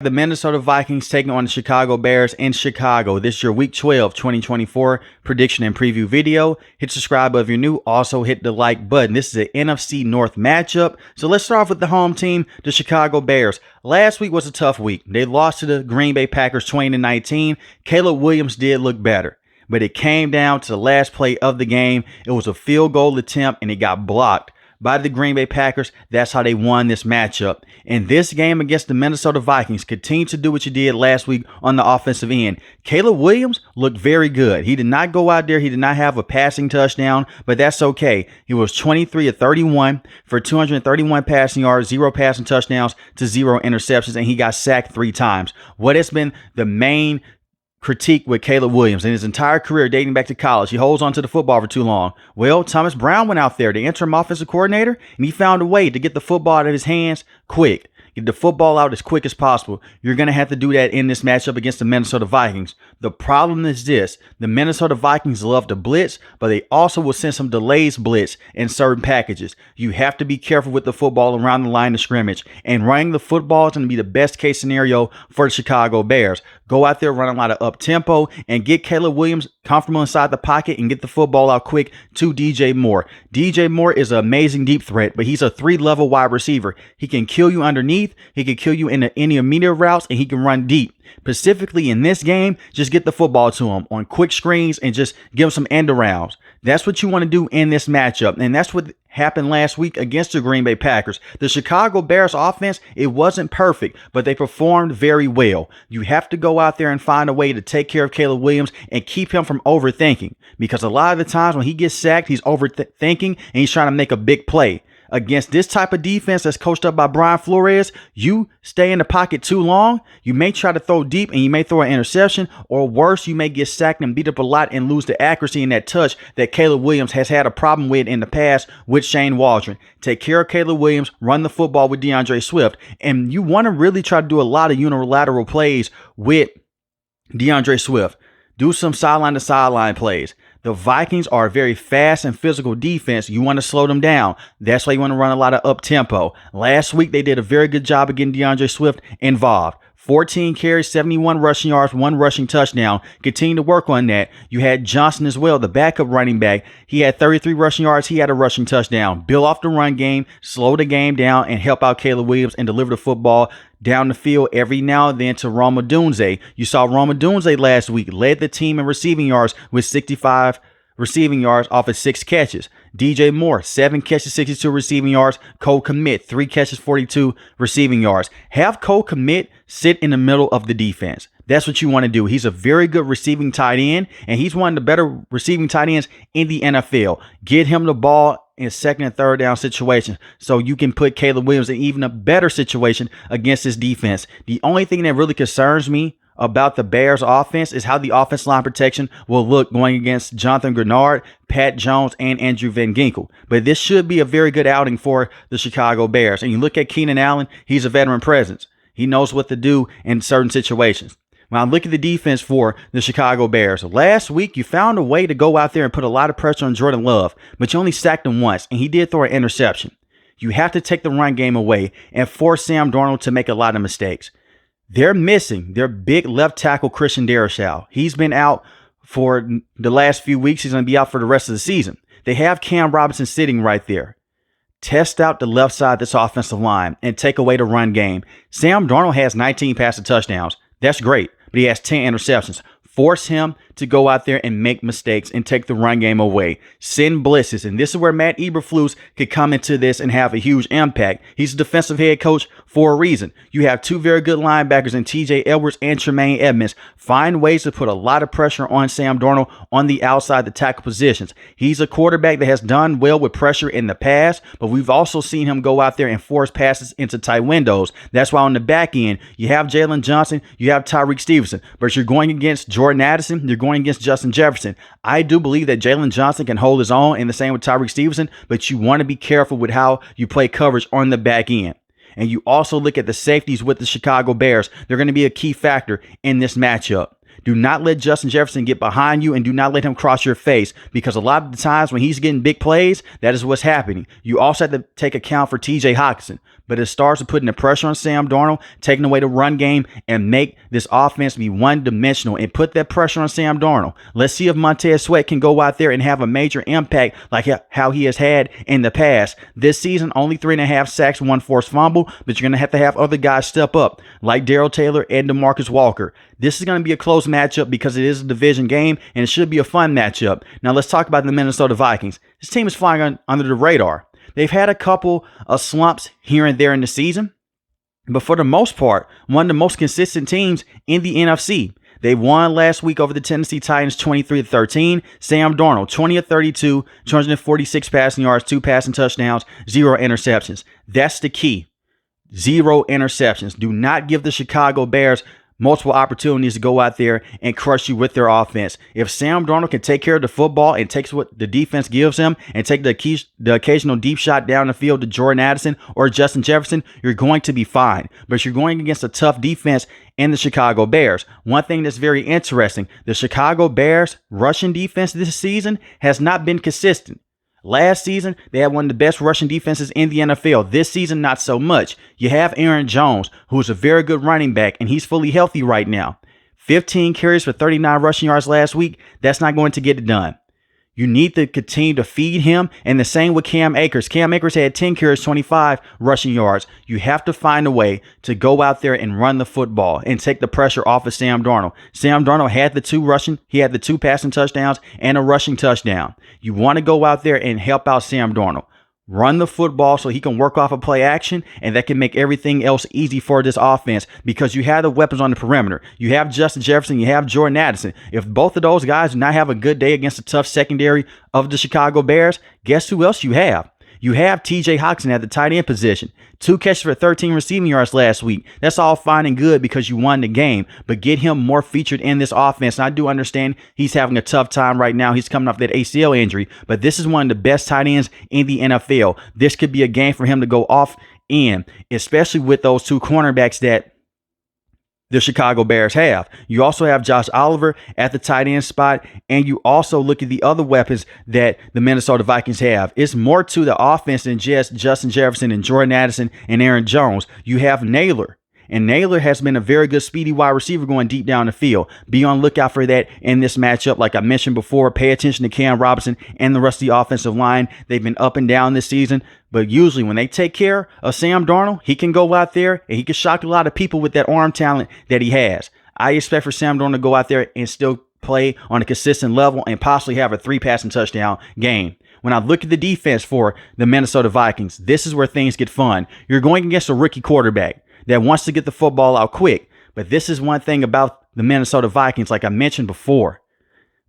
The Minnesota Vikings taking on the Chicago Bears in Chicago. This is your Week 12, 2024 prediction and preview video. Hit subscribe if you're new. Also hit the like button. This is an NFC North matchup. So let's start off with the home team, the Chicago Bears. Last week was a tough week. They lost to the Green Bay Packers 20-19. Caleb Williams did look better, but it came down to the last play of the game. It was a field goal attempt and it got blocked by the Green Bay Packers. That's how they won this matchup. In this game against the Minnesota Vikings, continue to do what you did last week on the offensive end. Caleb Williams looked very good. He did not go out there. He did not have a passing touchdown, but that's okay. He was 23 of 31 for 231 passing yards, 0 passing touchdowns to 0 interceptions, and he got sacked 3 times. What has been the main critique with Caleb Williams in his entire career dating back to college? He holds on to the football for too long. Well, Thomas Brown went out there, the interim offensive coordinator, and he found a way to get the football out of his hands quick. Get the football out as quick as possible. You're going to have to do that in this matchup against the Minnesota Vikings. The problem is this: the Minnesota Vikings love to blitz, but they also will send some delays blitz in certain packages. You have to be careful with the football around the line of scrimmage, and running the football is going to be the best case scenario for the Chicago Bears. Go out there, run a lot of up tempo, and get Caleb Williams comfortable inside the pocket and get the football out quick to DJ Moore. DJ Moore is an amazing deep threat, but he's a 3-level wide receiver. He can kill you underneath, he can kill you in the intermediate routes, and he can run deep. Specifically in this game, just get the football to him on quick screens and just give him some end arounds. That's what you want to do in this matchup, and that's what happened last week against the Green Bay Packers. The Chicago Bears offense, it wasn't perfect, but they performed very well. You have to go out there and find a way to take care of Caleb Williams and keep him from overthinking, because a lot of the times when he gets sacked, he's overthinking and he's trying to make a big play. Against this type of defense that's coached up by Brian Flores, you stay in the pocket too long, you may try to throw deep and you may throw an interception, or worse, you may get sacked and beat up a lot and lose the accuracy in that touch that Caleb Williams has had a problem with in the past with Shane Waldron. Take care of Caleb Williams, run the football with DeAndre Swift, and you want to really try to do a lot of unilateral plays with DeAndre Swift. Do some sideline to sideline plays. The Vikings are a very fast and physical defense. You want to slow them down. That's why you want to run a lot of up tempo. Last week, they did a very good job of getting DeAndre Swift involved. 14 carries, 71 rushing yards, 1 rushing touchdown. Continue to work on that. You had Johnson as well, the backup running back. He had 33 rushing yards. He had a rushing touchdown. Build off the run game, slow the game down, and help out Caleb Williams and deliver the football down the field every now and then to Roma Dunze. You saw Roma Dunze last week led the team in receiving yards with 65 receiving yards off of 6 catches. DJ Moore, 7 catches, 62 receiving yards. Cole Kmet, 3 catches, 42 receiving yards. Have Cole Kmet sit in the middle of the defense. That's what you want to do. He's a very good receiving tight end, and he's one of the better receiving tight ends in the NFL. Get him the ball in second and third down situations so you can put Caleb Williams in even a better situation against this defense. The only thing that really concerns me about the Bears offense is how the offensive line protection will look going against Jonathan Grenard, Pat Jones, and Andrew Van Ginkel. But this should be a very good outing for the Chicago Bears. And you look at Keenan Allen, he's a veteran presence. He knows what to do in certain situations. When I look at the defense for the Chicago Bears, last week you found a way to go out there and put a lot of pressure on Jordan Love, but you only sacked him once, and he did throw an interception. You have to take the run game away and force Sam Darnold to make a lot of mistakes. They're missing their big left tackle, Christian Darrisaw. He's been out for the last few weeks. He's going to be out for the rest of the season. They have Cam Robinson sitting right there. Test out the left side of this offensive line and take away the run game. Sam Darnold has 19 passing touchdowns. That's great, but he has 10 interceptions. Force him to go out there and make mistakes and take the run game away. Send blitzes. And this is where Matt Eberflus could come into this and have a huge impact. He's a defensive head coach for a reason. You have 2 very good linebackers in TJ Edwards and Tremaine Edmonds. Find ways to put a lot of pressure on Sam Darnold on the outside, the tackle positions. He's a quarterback that has done well with pressure in the past, but we've also seen him go out there and force passes into tight windows. That's why on the back end, you have Jalen Johnson, you have Tyreek Stevenson, but you're going against Jordan Addison, you're going against Justin Jefferson. I do believe that Jalen Johnson can hold his own, and the same with Tyreek Stevenson, but you want to be careful with how you play coverage on the back end. And you also look at the safeties with the Chicago Bears. They're going to be a key factor in this matchup. Do not let Justin Jefferson get behind you, and do not let him cross your face, because a lot of the times when he's getting big plays, that is what's happening. You also have to take account for TJ Hawkinson. but it starts with putting the pressure on Sam Darnold, taking away the run game, and make this offense be one-dimensional and put that pressure on Sam Darnold. Let's see if Montez Sweat can go out there and have a major impact like how he has had in the past. This season, only 3.5 sacks, 1 forced fumble, but you're going to have other guys step up like Darrell Taylor and DeMarcus Walker. This is going to be a close matchup because it is a division game, and it should be a fun matchup. Now, let's talk about the Minnesota Vikings. This team is flying under the radar. They've had a couple of slumps here and there in the season, but for the most part, one of the most consistent teams in the NFC. They won last week over the Tennessee Titans 23-13. Sam Darnold, 20 of 32, 246 passing yards, 2 passing touchdowns, 0 interceptions. That's the key. 0 interceptions. Do not give the Chicago Bears multiple opportunities to go out there and crush you with their offense. If Sam Darnold can take care of the football and takes what the defense gives him and take the occasional deep shot down the field to Jordan Addison or Justin Jefferson, you're going to be fine. But you're going against a tough defense in the Chicago Bears. One thing that's very interesting, the Chicago Bears rushing defense this season has not been consistent. Last season, they had one of the best rushing defenses in the NFL. This season, not so much. You have Aaron Jones, who is a very good running back, and he's fully healthy right now. 15 carries for 39 rushing yards last week. That's not going to get it done. You need to continue to feed him, and the same with Cam Akers. Cam Akers had 10 carries, 25 rushing yards. You have to find a way to go out there and run the football and take the pressure off of Sam Darnold. Sam Darnold had the 2 passing touchdowns and a rushing touchdown. You want to go out there and help out Sam Darnold. Run the football so he can work off a play action, and that can make everything else easy for this offense because you have the weapons on the perimeter. You have Justin Jefferson, you have Jordan Addison. If both of those guys do not have a good day against the tough secondary of the Chicago Bears, guess who else you have? You have TJ Hockenson at the tight end position. 2 catches for 13 receiving yards last week. That's all fine and good because you won the game, but get him more featured in this offense. And I do understand he's having a tough time right now. He's coming off that ACL injury, but this is one of the best tight ends in the NFL. This could be a game for him to go off in, especially with those 2 cornerbacks that the Chicago Bears have. You also have Josh Oliver at the tight end spot, and you also look at the other weapons that the Minnesota Vikings have. It's more to the offense than just Justin Jefferson and Jordan Addison and Aaron Jones. You have Naylor. And Naylor has been a very good speedy wide receiver going deep down the field. Be on lookout for that in this matchup. Like I mentioned before, pay attention to Cam Robinson and the rest of the offensive line. They've been up and down this season. But usually when they take care of Sam Darnold, he can go out there and he can shock a lot of people with that arm talent that he has. I expect for Sam Darnold to go out there and still play on a consistent level and possibly have a 3 passing touchdown game. When I look at the defense for the Minnesota Vikings, this is where things get fun. You're going against a rookie quarterback that wants to get the football out quick. But this is one thing about the Minnesota Vikings, like I mentioned before.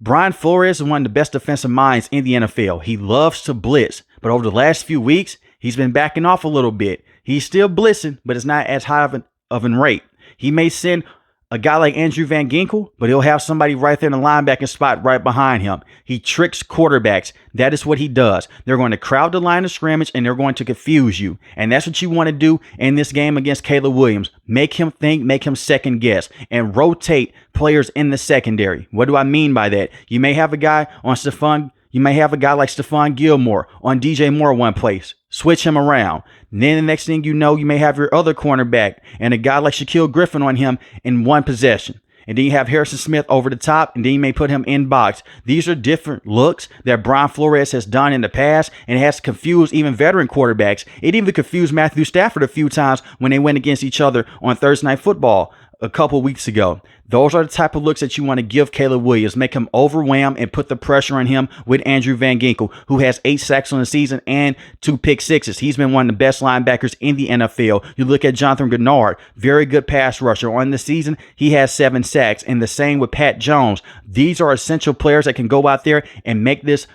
Brian Flores is one of the best defensive minds in the NFL. He loves to blitz, but over the last few weeks, he's been backing off a little bit. He's still blitzing, but it's not as high of an rate. He may send a guy like Andrew Van Ginkel, but he'll have somebody right there in the linebacking spot right behind him. He tricks quarterbacks. That is what he does. They're going to crowd the line of scrimmage and they're going to confuse you. And that's what you want to do in this game against Caleb Williams. Make him think, make him second guess, and rotate players in the secondary. What do I mean by that? You may have a guy like Stephon Gilmore on DJ Moore one place. Switch him around. And then the next thing you know, you may have your other cornerback and a guy like Shaquille Griffin on him in one possession. And then you have Harrison Smith over the top, and then you may put him in box. These are different looks that Brian Flores has done in the past, and it has confused even veteran quarterbacks. It even confused Matthew Stafford a few times when they went against each other on Thursday Night Football a couple weeks ago. Those are the type of looks that you want to give Caleb Williams. Make him overwhelm and put the pressure on him with Andrew Van Ginkel, who has 8 sacks on the season and 2 pick sixes. He's been one of the best linebackers in the NFL. You look at Jonathan Gennard, very good pass rusher. On the season, he has 7 sacks, and the same with Pat Jones. These are essential players that can go out there and make this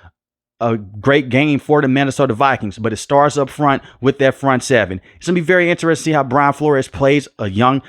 a great game for the Minnesota Vikings, but it starts up front with that front 7. It's going to be very interesting to see how Brian Flores plays a young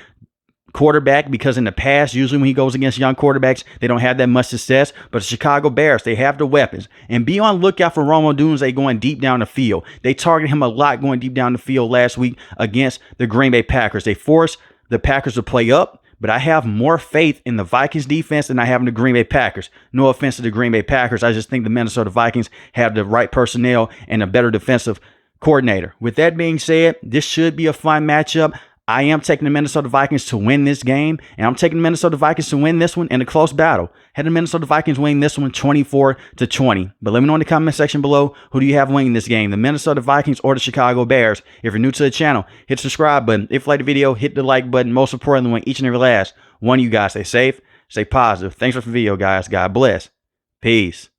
quarterback, because in the past, usually when he goes against young quarterbacks, they don't have that much success. But the Chicago Bears, they have the weapons. And be on lookout for Rome Odunze going deep down the field. They targeted him a lot going deep down the field last week against the Green Bay Packers. They forced the Packers to play up, but I have more faith in the Vikings defense than I have in the Green Bay Packers. No offense to the Green Bay Packers. I just think the Minnesota Vikings have the right personnel and a better defensive coordinator. With that being said, this should be a fun matchup. I am taking the Minnesota Vikings to win this game, and I'm taking the Minnesota Vikings to win this one in a close battle. Had the Minnesota Vikings win this one 24-20. But let me know in the comment section below, who do you have winning this game, the Minnesota Vikings or the Chicago Bears? If you're new to the channel, hit the subscribe button. If you like the video, hit the like button. Most importantly, want each and every last one of you guys stay safe, stay positive. Thanks for the video, guys. God bless. Peace.